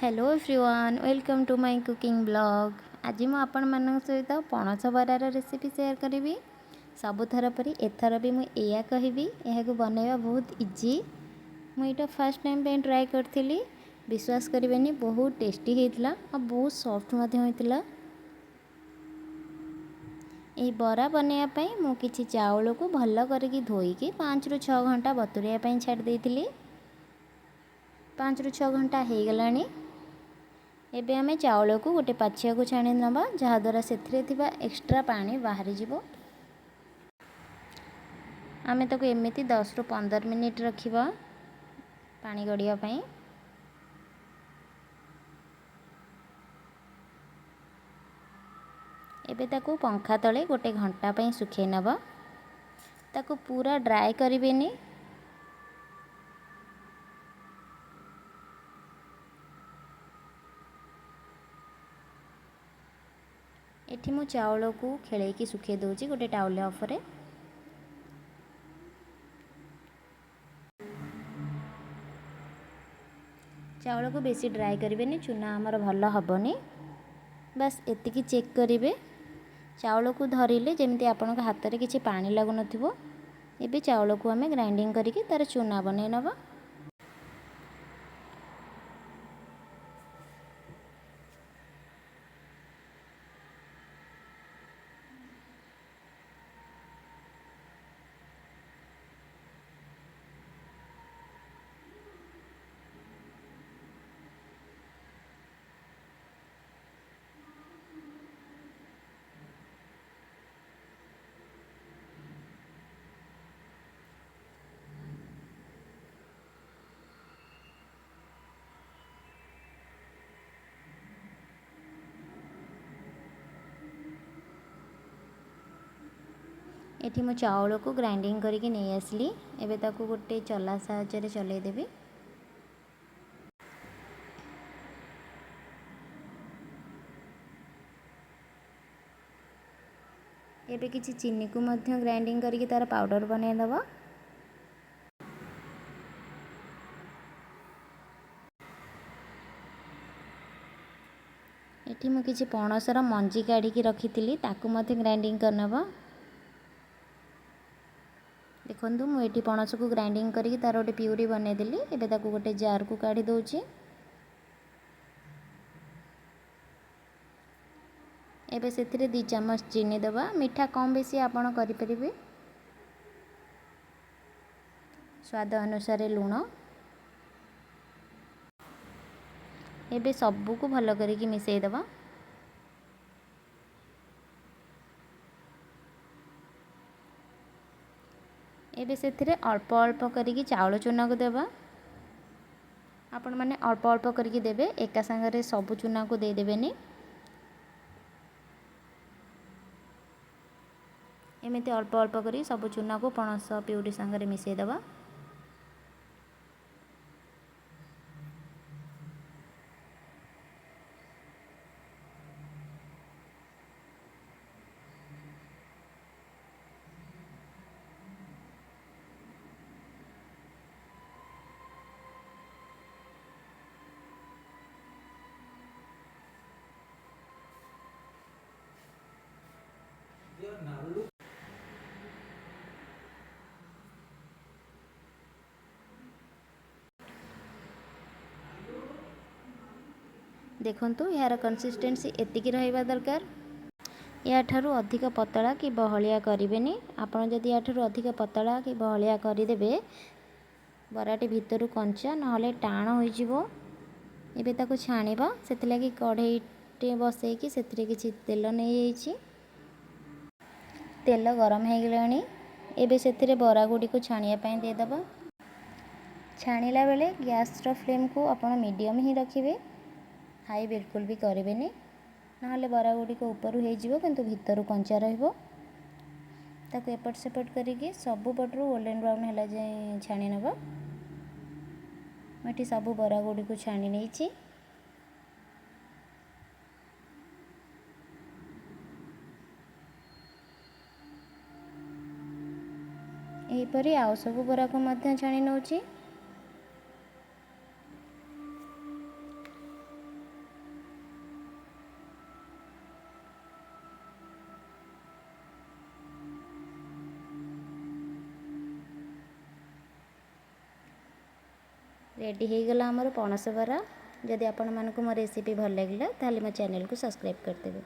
Hello everyone, welcome to my cooking blog. आज मु आपण मान सहित पणस बरार रेसिपी शेयर करी। सबुथर परी एथर भी मुझे कहबी यह बनैबा बहुत इजी। मुझे फर्स्ट टाइम पे ट्राए करी। विश्वास करें बहुत टेस्टी होता और बहुत सॉफ्ट होता। यह बरा बनैबा मु किछि चाउल को भल करके धोईकी 5 ରୁ 6 घंटा बतुरिया छाड़ देइथिली। 5 ରୁ 6 घंटा हो गलानी। एबे आमे चाउल को गोटे पाछिया को छाणी नबा जहाद्वारा से एक्स्ट्रा पानी बाहरी जीवो। आमे ताको एमिति 10 ରୁ 15 मिनिट रखिबा पानी गड़िया पई। एबे ताको पंखा तले गोटे घंटा पई सुखे नबा। ताको पूरा ड्राई करिवेनी। एठी मु चाउल को खेलेकी सुखे दोची गोटे टाउल ऑफरे। चाउल को बेसी ड्राई करें, चूना आमर भल हेनी। बस एतिकी चेक करेंगे। चाउल को धरिले जमी आपण हाथ में किसी पानी लगुन। एबे चाउल को आम ग्राइंडिंग करके तार चूना बनै नबा। एठी मु चाउल को ग्राइंडिंग करके नहीं आसली। एबे ताको गोटे चला साहाय्य चलै देबी। एबे किछि चीनी को मध्य ग्राइंडिंग करके तार पाउडर बनै दबा। एठी मु किछि पणसर मंजी काढ़ी रखी ताकू मध्य ग्राइंडिंग करनबा। देखो मुझे पणस को ग्राइंडिंग करके तार गोटे प्यूरी बनईदेली। एबे ताकू गोटे जार को काढ़ी दौची। एबे सेथिरे 2 चम्मच चीनी दबा। मीठा कम बेसी आपण करिपरिबे। स्वाद अनुसार लूण। एबे सबू को भल करके मिसई दबा। एबे सेथिरे अल्प अल्प करके चाउल चूना को देबा। आपण माने अल्प अल्प करके देबे, एका संगे सबू चूना को दे देबेनी। एमिति अल्प अल्प करी सबू चूना को पणस प्यूरी संगे मिसई दबा। देखंतु यार कंसिस्टेंसी एतिकी रहिबा दरकार। या ठारू अधिक पतला कि बहलिया करिवेनी। आपण जदि या ठारू अधिक पतला कि बहलिया करिदेबे बराटी भितरु कंचा नहले टाण होई जिवो। एबे ताको छाणीबा। सेथिलागि कढ़ईटे बसैकी सेथिरे किछि तेल नै जाइछि। तेल गरम हो गलानी। एबे सेथिरे बरा गुडी को छाणिया पई दे दबा। छाणीला बेले गैस रो फ्लेम को आपण मीडियम ही रखिबे। हाई बिल्कुल भी करेंगे ना बरा गुड़िक ऊपर हो किंतु भितर कंचा रहिबो। ताको एपट सेपट करके सबु पटरू गोल्डन ब्राउन है जाए छाणी नबा। मुझे सबू बरा गुड़ी को छाणी नहीं। यहीपरी आउ सबू बरा को छाणी नौची। ରେଡ଼ି ହେଇଗଲା ଆମର ପଣସ ବରା। ଯଦି ଆପଣମାନଙ୍କୁ ମୋ ରେସିପି ଭଲ ଲାଗିଲା ତାହେଲେ ମୋ ଚ୍ୟାନେଲକୁ ସବସ୍କ୍ରାଇବ୍ କରିଦେବେ।